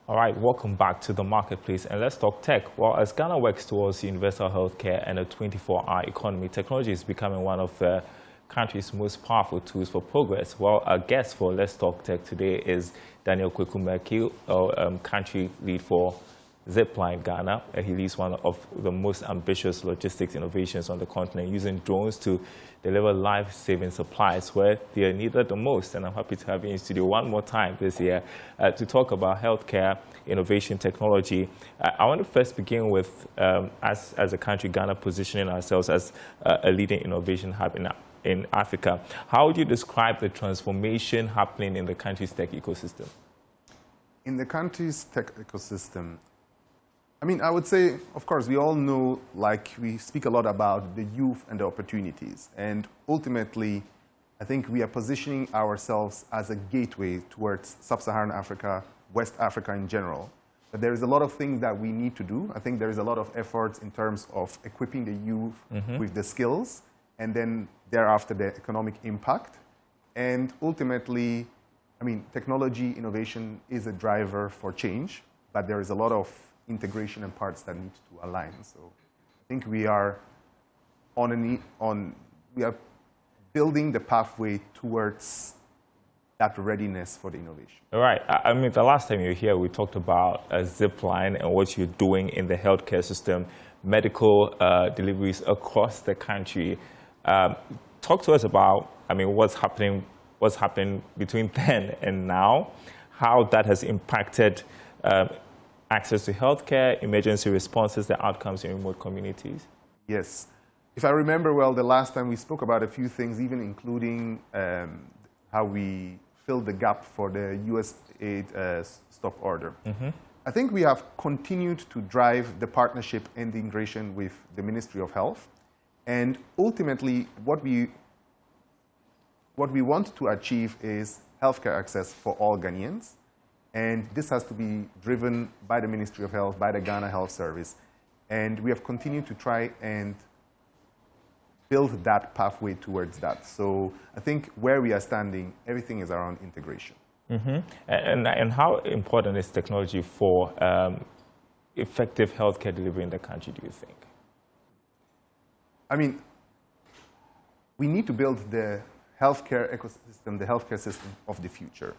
All right, welcome back to the marketplace, and let's talk tech. Well, as Ghana works towards universal healthcare and a 24-hour economy, technology is becoming one of the country's most powerful tools for progress. Well, our guest for Let's Talk Tech today is Daniel Kweku-Murphy, country lead for Zipline Ghana. He leads one of the most ambitious logistics innovations on the continent, using drones to deliver life-saving supplies where they are needed the most. And I'm happy to have you in studio one more time this year to talk about healthcare, innovation, technology. I want to first begin with, as a country, Ghana positioning ourselves as a leading innovation hub in Africa. How would you describe the transformation happening in the country's tech ecosystem? In the country's tech ecosystem, I mean, I would say, of course, we all know, like, we speak a lot about the youth and the opportunities. And ultimately, I think we are positioning ourselves as a gateway towards sub-Saharan Africa, West Africa in general. But there is a lot of things that we need to do. I think there is a lot of efforts in terms of equipping the youth with the skills, and then thereafter the economic impact. And ultimately, I mean, technology innovation is a driver for change, but there is a lot of integration and parts that need to align. So I think we are we are building the pathway towards that readiness for the innovation. All right. I mean, the last time you were here, we talked about Zipline and what you're doing in the healthcare system, medical deliveries across the country. Talk to us about, I mean, what's happening between then and now, how that has impacted access to healthcare, emergency responses, the outcomes in remote communities? Yes. If I remember well, the last time we spoke about a few things, even including how we filled the gap for the USAID stop order. I think we have continued to drive the partnership and the integration with the Ministry of Health. And ultimately, what we want to achieve is healthcare access for all Ghanaians. And this has to be driven by the Ministry of Health, by the Ghana Health Service. And we have continued to try and build that pathway towards that. So I think where we are standing, everything is around integration. And how important is technology for effective healthcare delivery in the country, do you think? I mean, we need to build the healthcare ecosystem, the healthcare system of the future.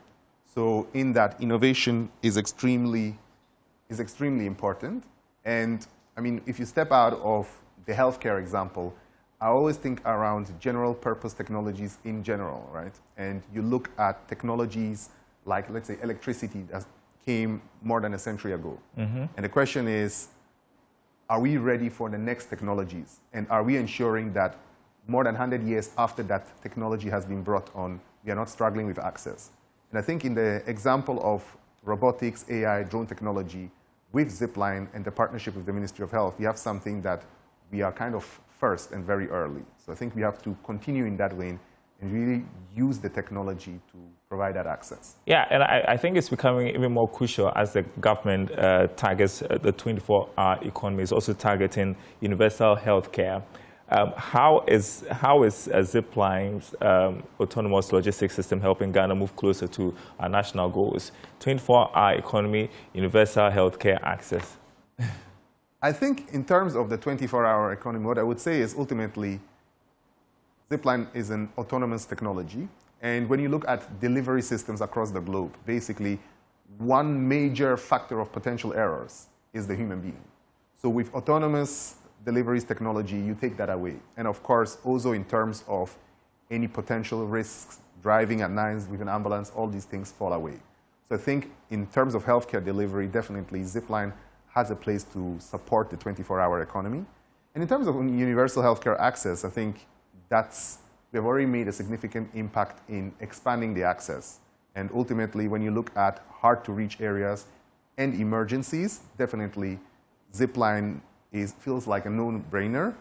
So in that, innovation is extremely important. And I mean, if you step out of the healthcare example, I always think around general purpose technologies in general, right? And you look at technologies like, let's say, electricity that came more than a century ago. And the question is, are we ready for the next technologies? And are we ensuring that more than 100 years after that technology has been brought on, we are not struggling with access? And I think in the example of robotics, AI, drone technology, with Zipline and the partnership with the Ministry of Health, we have something that we are kind of first and very early. So I think we have to continue in that vein and really use the technology to provide that access. Yeah, and I think it's becoming even more crucial as the government targets the 24-hour economy, is also targeting universal health care. How is Zipline's autonomous logistics system helping Ghana move closer to our national goals? 24-hour economy, universal healthcare access. I think in terms of the 24-hour economy, what I would say is ultimately Zipline is an autonomous technology. And when you look at delivery systems across the globe, basically one major factor of potential errors is the human being. So with autonomous deliveries technology, you take that away. And of course, also in terms of any potential risks, driving at night with an ambulance, all these things fall away. So I think in terms of healthcare delivery, definitely Zipline has a place to support the 24-hour economy. And in terms of universal healthcare access, I think we have already made a significant impact in expanding the access. And ultimately, when you look at hard-to-reach areas and emergencies, definitely Zipline feels like a no-brainer.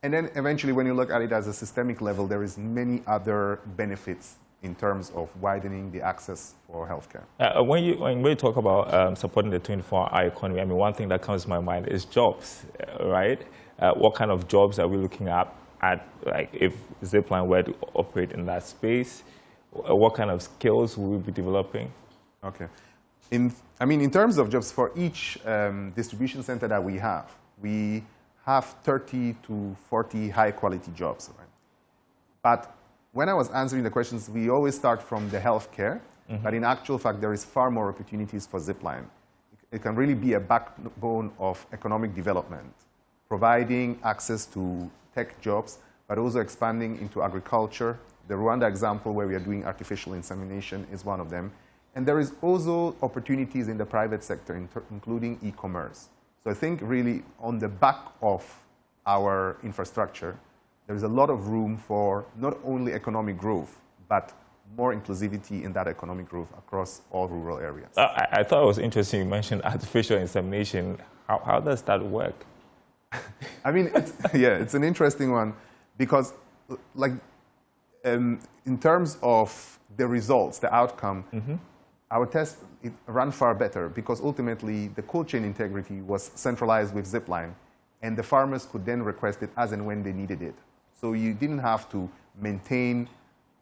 And then eventually, when you look at it as a systemic level, there is many other benefits in terms of widening the access for healthcare. When you talk about supporting the 24-hour economy, I mean, one thing that comes to my mind is jobs, right? What kind of jobs are we looking at, like, if Zipline were to operate in that space? What kind of skills will we be developing? Okay. In terms of jobs, for each distribution center that we have 30 to 40 high-quality jobs. Right? But when I was answering the questions, we always start from the healthcare. But in actual fact, there is far more opportunities for Zipline. It can really be a backbone of economic development, providing access to tech jobs, but also expanding into agriculture. The Rwanda example where we are doing artificial insemination is one of them. And there is also opportunities in the private sector, including e-commerce. So I think really on the back of our infrastructure, there is a lot of room for not only economic growth, but more inclusivity in that economic growth across all rural areas. I thought it was interesting you mentioned artificial insemination. How does that work? It's an interesting one because in terms of the results, the outcome, our test ran far better because ultimately the cold chain integrity was centralized with Zipline and the farmers could then request it as and when they needed it. So you didn't have to maintain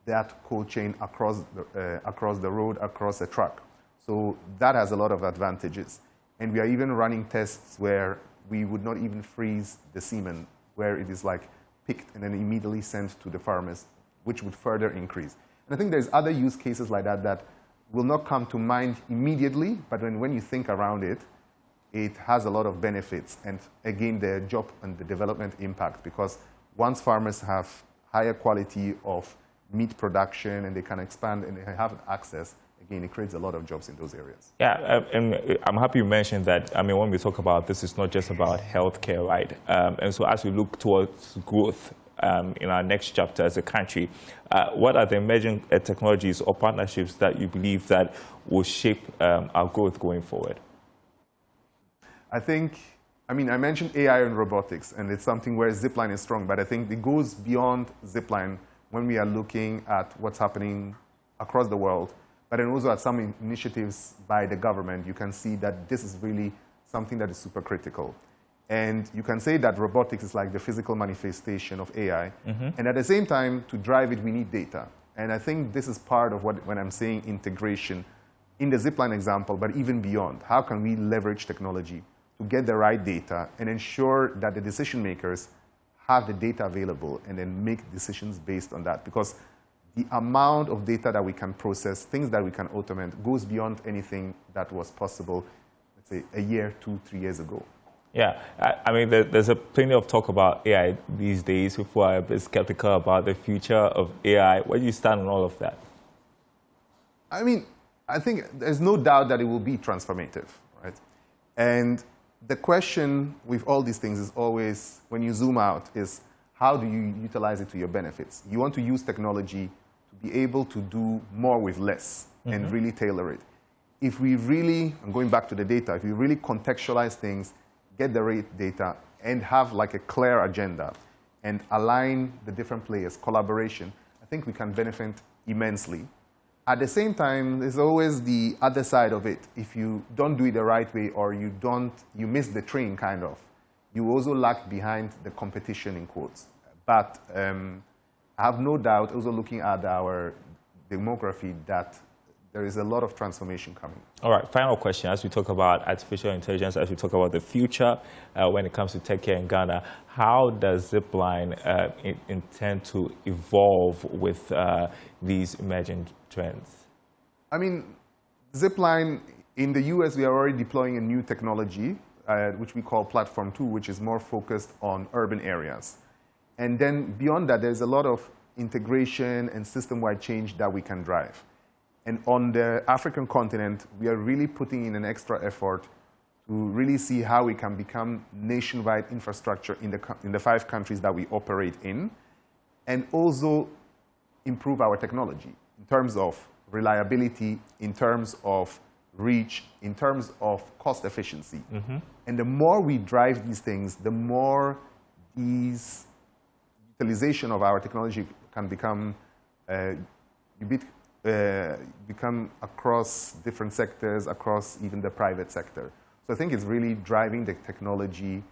that cold chain across the road, across a truck. So that has a lot of advantages. And we are even running tests where we would not even freeze the semen, where it is like picked and then immediately sent to the farmers, which would further increase. And I think there's other use cases like that that will not come to mind immediately, but when you think around it, it has a lot of benefits. And again, the job and the development impact, because once farmers have higher quality of meat production and they can expand and they have access, again, it creates a lot of jobs in those areas. Yeah, and I'm happy you mentioned that. When we talk about this, it's not just about healthcare, right? And so as we look towards growth in our next chapter as a country, what are the emerging technologies or partnerships that you believe that will shape our growth going forward? I mentioned AI and robotics, and it's something where Zipline is strong, but I think it goes beyond Zipline when we are looking at what's happening across the world, but then also at some initiatives by the government. You can see that this is really something that is super critical. And you can say that robotics is like the physical manifestation of AI. And at the same time, to drive it, we need data. And I think this is part of when I'm saying integration in the Zipline example, but even beyond. How can we leverage technology to get the right data and ensure that the decision makers have the data available and then make decisions based on that? Because the amount of data that we can process, things that we can automate, goes beyond anything that was possible, let's say, a year, 2, 3 years ago. Yeah, there's plenty of talk about AI these days. People are a bit skeptical about the future of AI. Where do you stand on all of that? I think there's no doubt that it will be transformative, right? And the question with all these things is always, when you zoom out, is how do you utilize it to your benefits? You want to use technology to be able to do more with less and really tailor it. If we really, I'm going back to the data, if we really contextualize things, get the right data, and have like a clear agenda and align the different players, collaboration, I think we can benefit immensely. At the same time, there's always the other side of it. If you don't do it the right way or you miss the train, kind of, you also lag behind the competition, in quotes. But I have no doubt, also looking at our demography, that there is a lot of transformation coming. All right, final question. As we talk about artificial intelligence, as we talk about the future when it comes to tech here in Ghana, how does Zipline intend to evolve with these emerging trends? Zipline, in the US, we are already deploying a new technology, which we call Platform 2, which is more focused on urban areas. And then beyond that, there's a lot of integration and system-wide change that we can drive. And on the African continent, we are really putting in an extra effort to really see how we can become nationwide infrastructure in the 5 countries that we operate in, and also improve our technology in terms of reliability, in terms of reach, in terms of cost efficiency. And the more we drive these things, the more these utilization of our technology can become across different sectors, across even the private sector. So I think it's really driving the technology,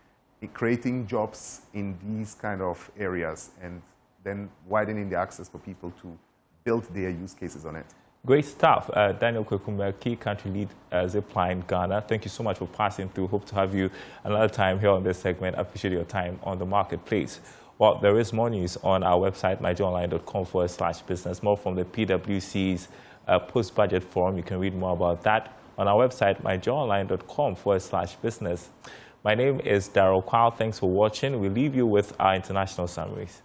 creating jobs in these kind of areas, and then widening the access for people to build their use cases on it. Great stuff. Daniel Kwekumba, key country lead Zipline Ghana. Thank you so much for passing through. Hope to have you another time here on this segment. I appreciate your time on the marketplace. Well, there is more news on our website, myjoyonline.com/business. More from the PwC's post-budget forum. You can read more about that on our website, myjoyonline.com/business. My name is Daryl Kwao. Thanks for watching. We leave you with our international summaries.